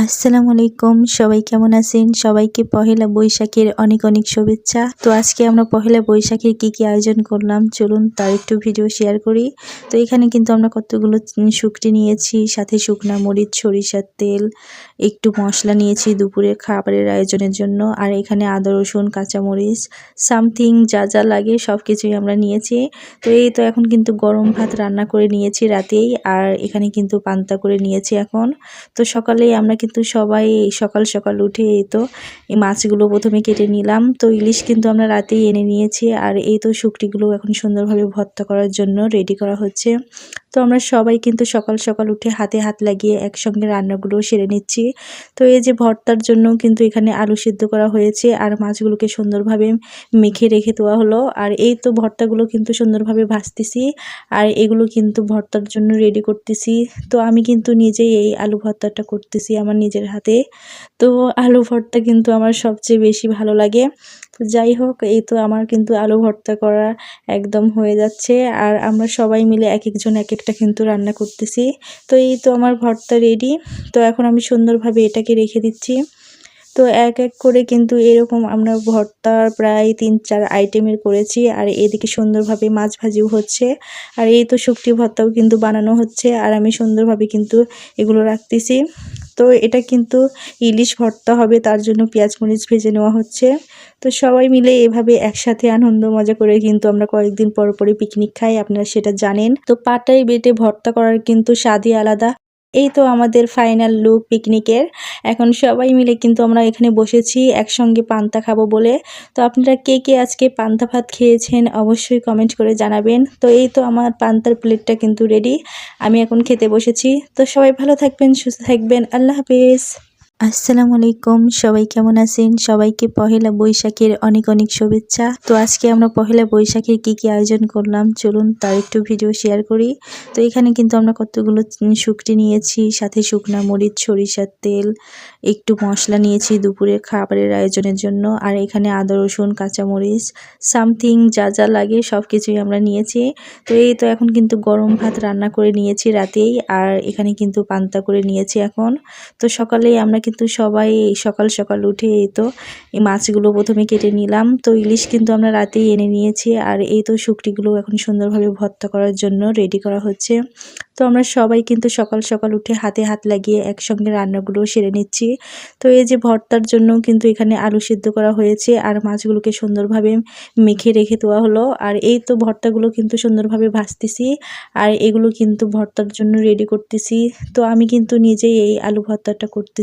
আসসালামু আলাইকুম, সবাই কেমন আছেন? সবাইকে পহেলা বৈশাখের অনেক অনেক শুভেচ্ছা। তো আজকে আমরা পহেলা বৈশাখের কি আয়োজন করলাম চলুন তার একটু ভিডিও শেয়ার করি। তো এখানে কিন্তু আমরা কতগুলো শুকটি নিয়েছি, সাথে শুকনা মরিচ, সরিষার তেল, একটু মশলা নিয়েছি দুপুরের খাবারের আয়োজনের জন্য। আর এখানে আদা, রসুন, কাঁচামরিচ, সামথিং যা যা লাগে সব কিছুই আমরা নিয়েছি। তো এই তো এখন কিন্তু গরম ভাত রান্না করে নিয়েছি রাতেই, আর এখানে কিন্তু পান্তা করে নিয়েছি এখন। তো সকালেই আমরা কিন্তু সবাই সকাল সকাল উঠে এই তো এই মাছগুলো প্রথমে কেটে নিলাম। তো ইলিশ কিন্তু আমরা রাতেই এনে নিয়েছি, আর এই তো শুকটিগুলো এখন সুন্দরভাবে ভর্তা করার জন্য রেডি করা হচ্ছে। তো আমরা সবাই কিন্তু সকাল সকাল উঠে হাতে হাত লাগিয়ে একসঙ্গে রান্নাগুলো সেরে নিচ্ছি। তো এই যে ভর্তার জন্য কিন্তু এখানে আলু সিদ্ধ করা হয়েছে, আর মাছগুলোকে সুন্দরভাবে মেখে রেখে দেওয়া হলো। আর এই তো ভর্তাগুলো কিন্তু সুন্দরভাবে ভাজতেছি, আর এগুলো কিন্তু ভর্তার জন্য রেডি করতেছি। তো আমি কিন্তু নিজেই এই আলু ভর্তাটা করতেছি আমার নিজের হাতে। তো আলু ভর্তা কিন্তু আমার সবচেয়ে বেশি ভালো লাগে। তো যাই হোক, এই তো আমার কিন্তু আলু ভর্তা করা একদম হয়ে যাচ্ছে, আর আমরা সবাই মিলে এক একজন এক একটা কিন্তু রান্না করতেছি। তো এই তো আমার ভর্তা রেডি। তো এখন আমি সুন্দরভাবে এটাকে রেখে দিচ্ছি। তো এক এক করে কিন্তু এরকম আমরা ভর্তা প্রায় ৩-৪ আইটেমের করেছি, আর এদিকে সুন্দরভাবে মাছ ভাজিও হচ্ছে, আর এই তো শুকটি ভর্তাও কিন্তু বানানো হচ্ছে, আর আমি সুন্দরভাবে কিন্তু এগুলো রাখতেছি। তো এটা কিন্তু ইলিশ ভর্তা হবে, তার জন্য পেঁয়াজ মরিচ ভেজে নেওয়া হচ্ছে। তো সবাই মিলে এভাবে একসাথে আনন্দ মজা করে কিন্তু আমরা কয়েকদিন পর পরই পিকনিক খাই, আপনারা সেটা জানেন। তো পাটায় বেটে ভর্তা করার কিন্তু স্বাদই আলাদা। এই তো আমাদের ফাইনাল লুক পিকনিকের। এখন সবাই মিলে কিন্তু আমরা এখানে বসেছি একসঙ্গে পান্তা খাবো বলে। তো আপনারা কে কে আজকে পান্তা ভাত খেয়েছেন অবশ্যই কমেন্ট করে জানাবেন। তো এই তো আমার পান্তার প্লেটটা কিন্তু রেডি, আমি এখন খেতে বসেছি। তো সবাই ভালো থাকবেন, সুস্থ থাকবেন, আল্লাহ হাফেজ। আসসালামু আলাইকুম, সবাই কেমন আছেন? সবাইকে পহেলা বৈশাখের অনেক অনেক শুভেচ্ছা। তো আজকে আমরা পহেলা বৈশাখের কি আয়োজন করলাম চলুন তার একটু ভিডিও শেয়ার করি। তো এখানে কিন্তু আমরা কতগুলো শুকটি নিয়েছি, সাথে শুকনা মরিচ, সরিষার তেল, একটু মশলা নিয়েছি দুপুরের খাবারের আয়োজনের জন্য। আর এখানে আদা, রসুন, কাঁচামরিচ, সামথিং যা যা লাগে সব কিছুই আমরা নিয়েছি। তো এই তো এখন কিন্তু গরম ভাত রান্না করে নিয়েছি রাতেই, আর এখানে কিন্তু পান্তা করে নিয়েছি এখন। তো সকালেই আমরা কিন্তু সবাই সকাল সকাল উঠে এই তো এই মাছগুলো প্রথমে কেটে নিলাম। তো ইলিশ কিন্তু আমরা রাতেই এনে নিয়েছি, আর এই তো শুকটিগুলো এখন সুন্দরভাবে ভর্তা করার জন্য রেডি করা হচ্ছে। তো আমরা সবাই কিন্তু সকাল সকাল উঠে হাতে হাত লাগিয়ে একসঙ্গে রান্নাগুলো সেরে নিচ্ছি। তো এই যে ভর্তার জন্য কিন্তু এখানে আলু সিদ্ধ করা হয়েছে, আর মাছগুলোকে সুন্দরভাবে মেখে রেখে দেওয়া হলো। আর এই তো ভর্তাগুলো কিন্তু সুন্দরভাবে ভাজতেছি, আর এগুলো কিন্তু ভর্তার জন্য রেডি করতেছি। তো আমি কিন্তু নিজেই এই আলু ভর্তাটা করতেছি।